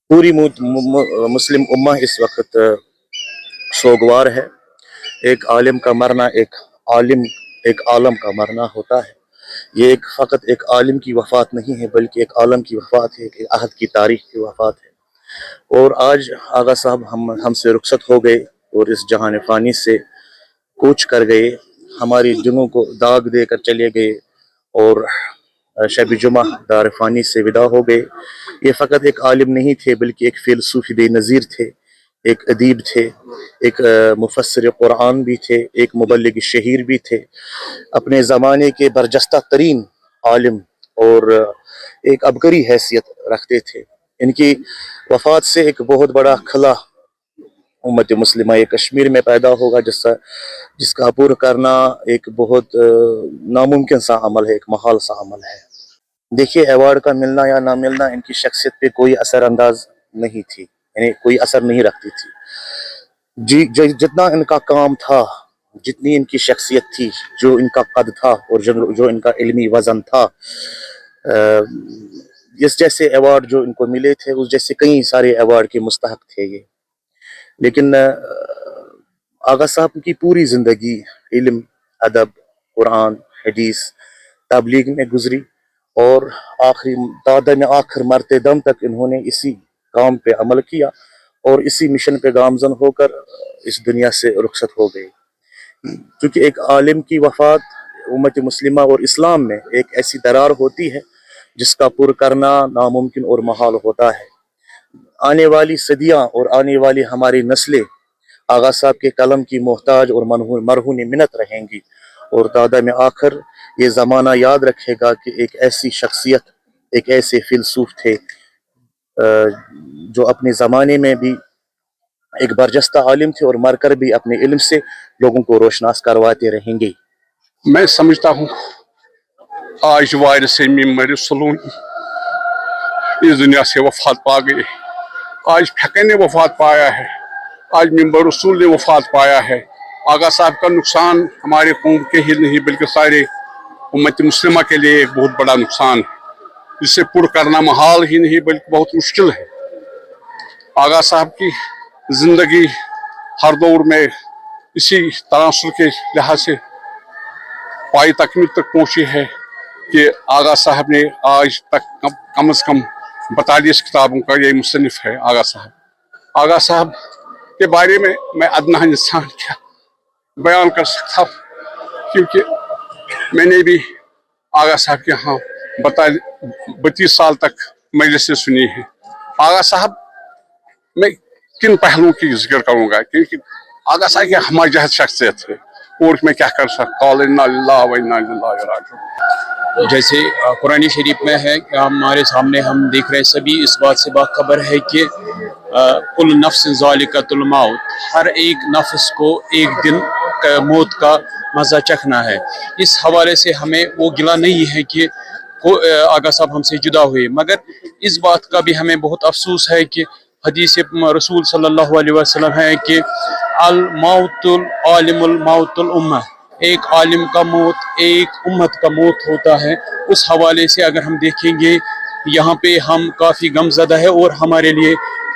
पूरी मुस्लिम उम्मा इस वक्त सोगवार है। एक आलिम का मरना एक आलम का मरना होता है। ये एक फ़कत एक आलिम की वफ़ात नहीं है, बल्कि एक आलम की वफ़ात है, एक अहद की तारीख़ की वफ़ात है। और आज आगा साहब हमसे रुखसत हो गए और इस जहान फ़ानी से कूच कर गए, हमारी दिलों को दाग देकर चले गए और शब जुमा दार फ़ानी से विदा हो गए। ये फ़कत एक आलिम नहीं थे, बल्कि एक फ़िलसूफ़ी बेनज़ीर थे, एक अदीब थे, एक मुफस्सिर कुरान भी थे, एक मुबल्लिग शहीर भी थे, अपने ज़माने के बरजस्ता तरीन आलिम और एक अबकरी हैसियत रखते थे। इनकी वफ़ात से एक बहुत बड़ा खला उम्मत मुस्लिमा कश्मीर में पैदा होगा, जिसका अबूर करना एक बहुत नामुमकिन सा अमल है, एक महाल सा अमल है। देखिए, अवार्ड का मिलना या ना मिलना इनकी शख्सियत पे कोई असर अंदाज नहीं थी, यानी कोई असर नहीं रखती थी। जितना इनका काम था, जितनी इनकी शख्सियत थी, जो इनका कद था और जो इनका इल्मी वज़न था, इस जैसे अवार्ड जो इनको मिले थे, उस जैसे कई सारे अवार्ड के मुस्तहक थे ये। लेकिन आगा साहब की पूरी ज़िंदगी इल्म, अदब, कुरान, हदीस, तबलीग में गुजरी और आखिर मरते दम तक इन्होंने इसी काम पे अमल किया और इसी मिशन पे गामजन होकर इस दुनिया से रुखसत हो गए। क्योंकि एक आलिम की वफ़ात उम्मत मुस्लिमा और इस्लाम में एक ऐसी दरार होती है जिसका पुर करना नामुमकिन और महाल होता है। आने वाली सदियां और आने वाली हमारी नस्लें आगा साहब के कलम की मोहताज और मरहून मिन्नत रहेंगी और दादा में आखिर ये ज़माना याद रखेगा कि एक ऐसी शख्सियत, एक ऐसे फिलसूफ थे जो अपने ज़माने में भी एक बरजस्ता आलिम थे और मरकर भी अपने इल्म से लोगों को रोशनास करवाते रहेंगे। मैं समझता हूँ आज वारिस से मेमोरी सलूनी इस दुनिया से वफात पा गए। आज फके ने वफात पाया है, आज मेंबर रसूल ने वफात पाया है। आगा साहब का नुकसान हमारे कौम के ही नहीं बल्कि सारे उम्मत मुस्लिमा के लिए एक बहुत बड़ा नुकसान है, जिसे पुर करना महाल ही नहीं बल्कि बहुत मुश्किल है। आगा साहब की जिंदगी हर दौर में इसी तनासुर के लिहाज से पाई तकमील तक पहुंची है कि आगा साहब ने आज तक कम से कम 42 किताबों का ये मुसन्निफ है आगा साहब। आगा साहब के बारे में मैं अदना इंसान क्या बयान कर सकता हूँ, क्योंकि मैंने भी आगा साहब के यहाँ 32 साल तक मजलिसें सुनी है। आगा साहब मैं किन पहलुओं की जिक्र करूँगा, क्योंकि आगा साहब की हमारी जहद शख्सियत है और मैं क्या कर सकता हूँ। जैसे कुरानी शरीफ में है, हमारे सामने हम देख रहे हैं, सभी इस बात से बाखबर है कि कुल नफ्स ज़ालिक़तुल मौत, हर एक नफ्स को एक दिन मौत का मज़ा चखना है। इस हवाले से हमें वो गिला नहीं है कि आगा साहब हमसे जुदा हुए, मगर इस बात का भी हमें बहुत अफसोस है कि हदीस रसूल सल्लल्लाहु अलैहि वसल्लम है कि अल मौतुल आलिमुल मौतुल उम्मा, एक आलिम का मौत एक उम्मत का मौत होता है। उस हवाले से अगर हम देखेंगे, यहाँ पे हम काफ़ी गमज़दा है और हमारे लिए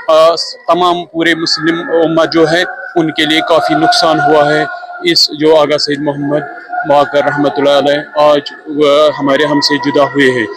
तमाम पूरे मुस्लिम उम्मा जो है उनके लिए काफ़ी नुकसान हुआ है। इस जो आगा सैयद मोहम्मद बाकर रहमतुल्लाह अलैह आज हमारे हमसे जुदा हुए हैं।